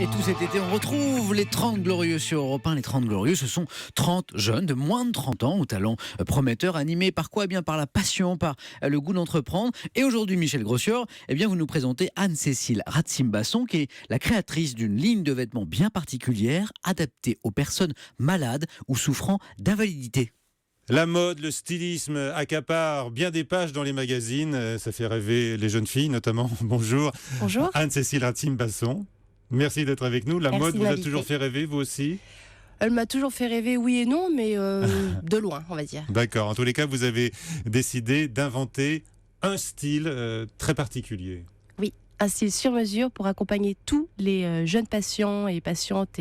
Et tout cet été, on retrouve les 30 Glorieux sur Europe 1. Les 30 Glorieux, ce sont 30 jeunes de moins de 30 ans, aux talents prometteurs, animés par quoi? Eh bien, par la passion, par le goût d'entreprendre. Et aujourd'hui, Michel Grossior, eh bien, vous nous présentez Anne-Cécile Ratsim-Basson, qui est la créatrice d'une ligne de vêtements bien particulière, adaptée aux personnes malades ou souffrant d'invalidité. La mode, le stylisme accapare bien des pages dans les magazines. Ça fait rêver les jeunes filles, notamment. Bonjour. Bonjour. Anne-Cécile Ratsim-Basson. Merci d'être avec nous. La mode vous a toujours fait rêver, vous aussi? Elle m'a toujours fait rêver, oui et non, mais de loin, on va dire. D'accord. En tous les cas, vous avez décidé d'inventer un style très particulier. Oui, un style sur mesure pour accompagner tous les jeunes patients et patientes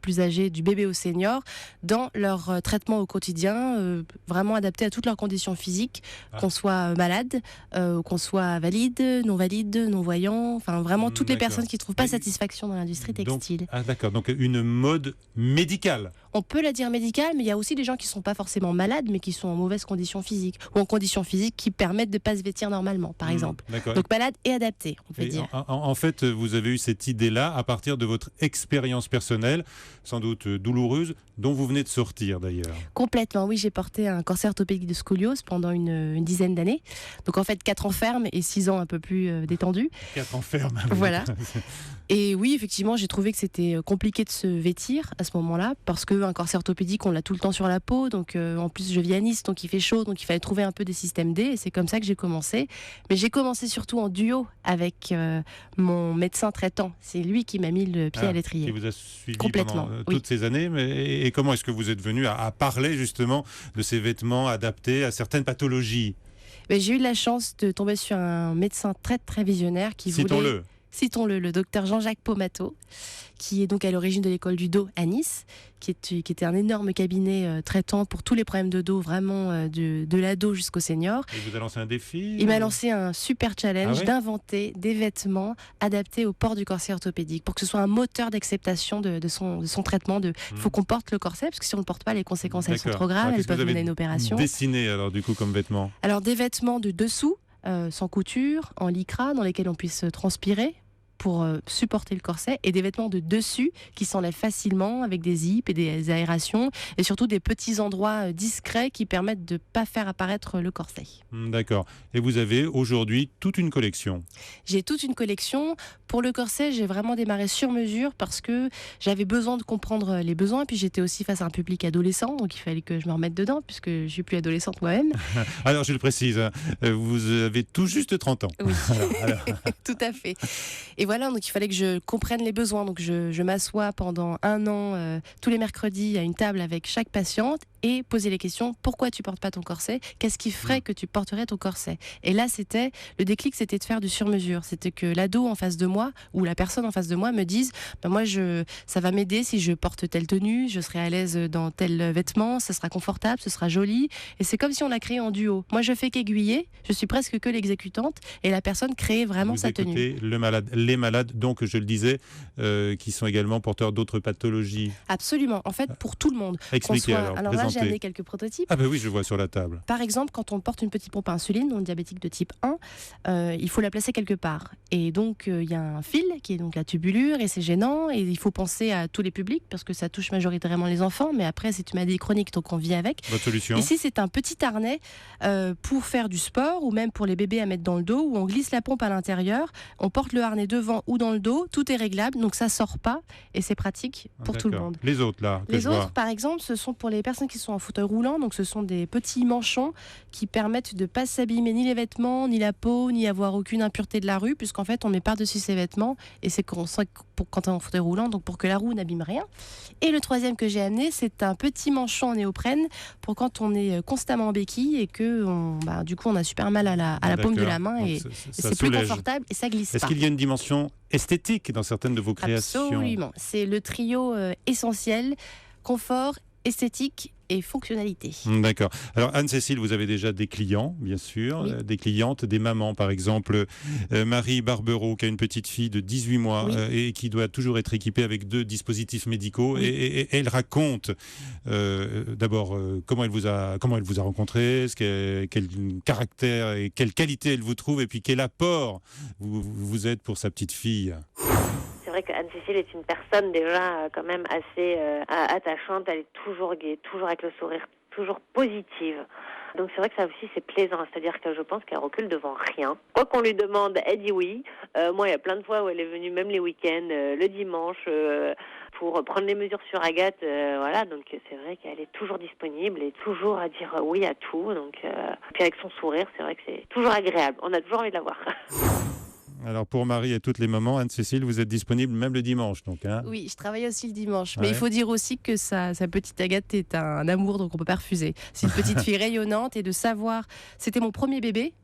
plus âgées, du bébé au senior, dans leur traitement au quotidien, vraiment adapté à toutes leurs conditions physiques, qu'on soit malade, qu'on soit valide, non-voyant, enfin vraiment toutes les personnes qui ne trouvent pas satisfaction dans l'industrie textile. D'accord, donc une mode médicale. On peut la dire médicale, mais il y a aussi des gens qui ne sont pas forcément malades, mais qui sont en mauvaise condition physique, ou en conditions physiques qui permettent de ne pas se vêtir normalement, par exemple. Donc malade et adapté, on peut dire. En fait, vous avez eu cette idée-là à partir de votre expérience personnelle, sans doute douloureuse, dont vous venez de sortir d'ailleurs. Complètement, oui, j'ai porté un cancer orthopédique de scoliose pendant une dizaine d'années. Donc en fait, 4 ans ferme et 6 ans un peu plus détendu. 4 ans ferme. Voilà. Et oui, effectivement, j'ai trouvé que c'était compliqué de se vêtir à ce moment-là, parce qu'un cancer orthopédique, on l'a tout le temps sur la peau. Donc en plus, je vis à Nice, donc il fait chaud, donc il fallait trouver un peu des systèmes D. Et c'est comme ça que j'ai commencé. Mais j'ai commencé surtout en duo avec mon médecin traitant. C'est lui qui m'a mis le pied à l'étrier. Qui vous a suivi complètement pendant toutes ces années. Et comment est-ce que vous êtes venu à parler justement de ces vêtements adaptés à certaines pathologies? J'ai eu de la chance de tomber sur un médecin très très visionnaire qui voulait... Citons-le, le docteur Jean-Jacques Pomato, qui est donc à l'origine de l'école du dos à Nice, qui était un énorme cabinet traitant pour tous les problèmes de dos, vraiment de l'ado jusqu'au senior. Et il vous a lancé un défi? Il m'a lancé un super challenge d'inventer des vêtements adaptés au port du corset orthopédique, pour que ce soit un moteur d'acceptation de son traitement. Il faut qu'on porte le corset, parce que si on ne le porte pas, les conséquences elles sont trop graves, elles peuvent mener à une opération. Dessiné alors du coup comme vêtements? Alors des vêtements de dessous, sans couture, en lycra, dans lesquels on puisse transpirer pour supporter le corset, et des vêtements de dessus qui s'enlèvent facilement avec des zips et des aérations, et surtout des petits endroits discrets qui permettent de ne pas faire apparaître le corset. D'accord. Et vous avez aujourd'hui toute une collection? J'ai toute une collection. Pour le corset, j'ai vraiment démarré sur mesure parce que j'avais besoin de comprendre les besoins, et puis j'étais aussi face à un public adolescent, donc il fallait que je me remette dedans puisque je suis plus adolescente moi-même. Alors je le précise, vous avez tout juste 30 ans. Oui, tout à fait. Et voilà, donc il fallait que je comprenne les besoins. Donc je m'assois pendant 1 an, tous les mercredis, à une table avec chaque patiente, et poser les questions. Pourquoi tu portes pas ton corset? Qu'est-ce qui ferait que tu porterais ton corset? Et là, le déclic, c'était de faire du sur-mesure. C'était que l'ado en face de moi, ou la personne en face de moi, me dise, moi, ça va m'aider si je porte telle tenue, je serai à l'aise dans tel vêtement, ça sera confortable, ce sera joli. Et c'est comme si on l'a créé en duo. Moi, je fais qu'aiguiller, je suis presque que l'exécutante, et la personne crée vraiment sa tenue. Les malades, donc je le disais, qui sont également porteurs d'autres pathologies. Absolument. En fait, pour tout le monde. Expliquez alors là, j'ai amené quelques prototypes. Ah ben oui, je vois sur la table. Par exemple, quand on porte une petite pompe à insuline, non diabétique de type 1, il faut la placer quelque part. Et donc, il y a un fil qui est donc la tubulure, et c'est gênant, et il faut penser à tous les publics, parce que ça touche majoritairement les enfants, mais après, c'est une maladie chronique, donc on vit avec. Votre solution? Ici, c'est un petit harnais pour faire du sport, ou même pour les bébés à mettre dans le dos, où on glisse la pompe à l'intérieur, on porte le harnais devant ou dans le dos, tout est réglable, donc ça sort pas, et c'est pratique pour tout le monde. Les autres, là, les autres, par exemple, ce sont pour les personnes qui sont en fauteuil roulant, donc ce sont des petits manchons qui permettent de ne pas s'abîmer ni les vêtements, ni la peau, ni avoir aucune impureté de la rue, puisqu'en fait on met par-dessus ces vêtements, et c'est quand on est en fauteuil roulant, donc pour que la roue n'abîme rien. Et le troisième que j'ai amené, c'est un petit manchon en néoprène pour quand on est constamment en béquille et que du coup on a super mal à la paume de la main, et c'est plus confortable et ça glisse pas. Est-ce qu'il y a une dimension esthétique dans certaines de vos créations? Absolument, c'est le trio essentiel: confort, esthétique et fonctionnalité. D'accord. Alors Anne-Cécile, vous avez déjà des clients, bien sûr, oui. Des clientes, des mamans, par exemple Marie Barbereau, qui a une petite fille de 18 mois et qui doit toujours être équipée avec 2 dispositifs médicaux, et elle raconte d'abord comment elle vous a rencontré, quel caractère et quelle qualité elle vous trouve, et puis quel apport vous êtes pour sa petite fille. C'est vrai qu'Anne-Cécile est une personne déjà quand même assez attachante. Elle est toujours gaie, toujours avec le sourire, toujours positive. Donc c'est vrai que ça aussi c'est plaisant, c'est-à-dire que je pense qu'elle recule devant rien. Quoi qu'on lui demande, elle dit oui. Moi il y a plein de fois où elle est venue même les week-ends, le dimanche, pour prendre les mesures sur Agathe. Voilà, donc c'est vrai qu'elle est toujours disponible et toujours à dire oui à tout. Donc puis avec son sourire, c'est vrai que c'est toujours agréable. On a toujours envie de la voir. Alors pour Marie et toutes les mamans, Anne-Cécile, vous êtes disponible même le dimanche, donc. Hein. Oui, je travaille aussi le dimanche. Mais Ouais. il faut dire aussi que sa petite Agathe est un amour, donc on ne peut pas refuser. C'est une petite fille rayonnante et de savoir... C'était mon premier bébé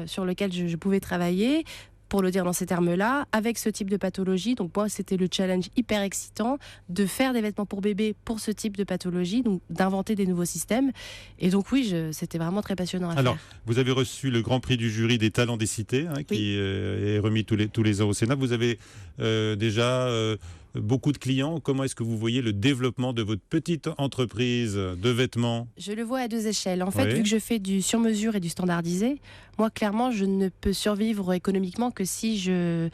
sur lequel je pouvais travailler, pour le dire dans ces termes-là, avec ce type de pathologie. Donc moi, c'était le challenge hyper excitant de faire des vêtements pour bébé pour ce type de pathologie, donc d'inventer des nouveaux systèmes. Et donc oui, c'était vraiment très passionnant à Alors, faire. vous avez reçu le Grand Prix du jury des talents des cités, qui est remis tous les ans au Sénat. Vous avez déjà beaucoup de clients. Comment est-ce que vous voyez le développement de votre petite entreprise de vêtements ? Je le vois à deux échelles. En fait, Oui. vu que je fais du sur-mesure et du standardisé, moi, clairement, je ne peux survivre économiquement que si j'ai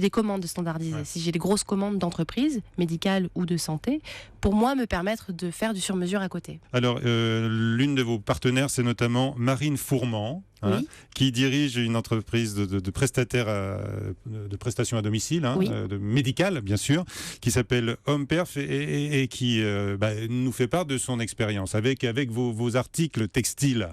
des commandes standardisées, si j'ai des grosses commandes d'entreprise, médicales ou de santé, pour moi, me permettre de faire du sur-mesure à côté. Alors, l'une de vos partenaires, c'est notamment Marine Fourment, Oui. qui dirige une entreprise de prestataires de prestations à domicile, de médicales, bien sûr, qui s'appelle Homeperf et qui nous fait part de son expérience avec vos articles textiles.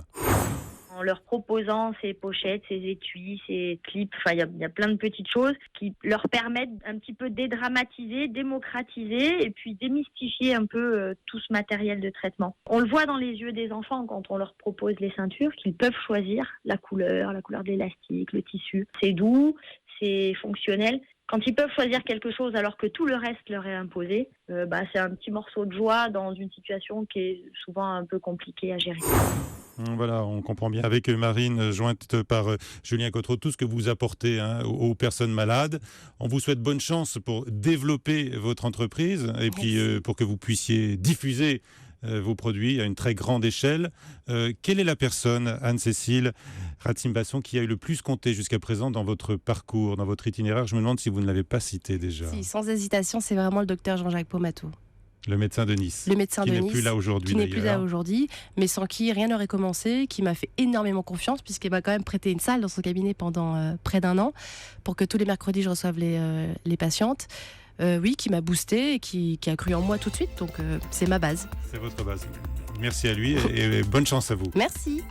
En leur proposant ces pochettes, ces étuis, ces clips, enfin il y a plein de petites choses qui leur permettent un petit peu dédramatiser, démocratiser et puis démystifier un peu tout ce matériel de traitement. On le voit dans les yeux des enfants quand on leur propose les ceintures qu'ils peuvent choisir la couleur de l'élastique, le tissu. C'est doux, c'est fonctionnel. Quand ils peuvent choisir quelque chose alors que tout le reste leur est imposé, c'est un petit morceau de joie dans une situation qui est souvent un peu compliquée à gérer. Voilà, on comprend bien. Avec Marine, jointe par Julien Cotreau, tout ce que vous apportez aux personnes malades. On vous souhaite bonne chance pour développer votre entreprise et puis pour que vous puissiez diffuser vos produits à une très grande échelle. Quelle est la personne, Anne-Cécile Ratim-Basson, qui a eu le plus compté jusqu'à présent dans votre parcours, dans votre itinéraire ? Je me demande si vous ne l'avez pas cité déjà. Si, sans hésitation, c'est vraiment le docteur Jean-Jacques Pomato. Le médecin de Nice. Le médecin qui de n'est Nice, plus là aujourd'hui. qui n'est plus là aujourd'hui, mais sans qui rien n'aurait commencé, qui m'a fait énormément confiance, puisqu'il m'a quand même prêté une salle dans son cabinet pendant près d'un an, pour que tous les mercredis je reçoive les patientes. Qui m'a boosté et qui a cru en moi tout de suite, donc c'est ma base. C'est votre base. Merci à lui et bonne chance à vous. Merci.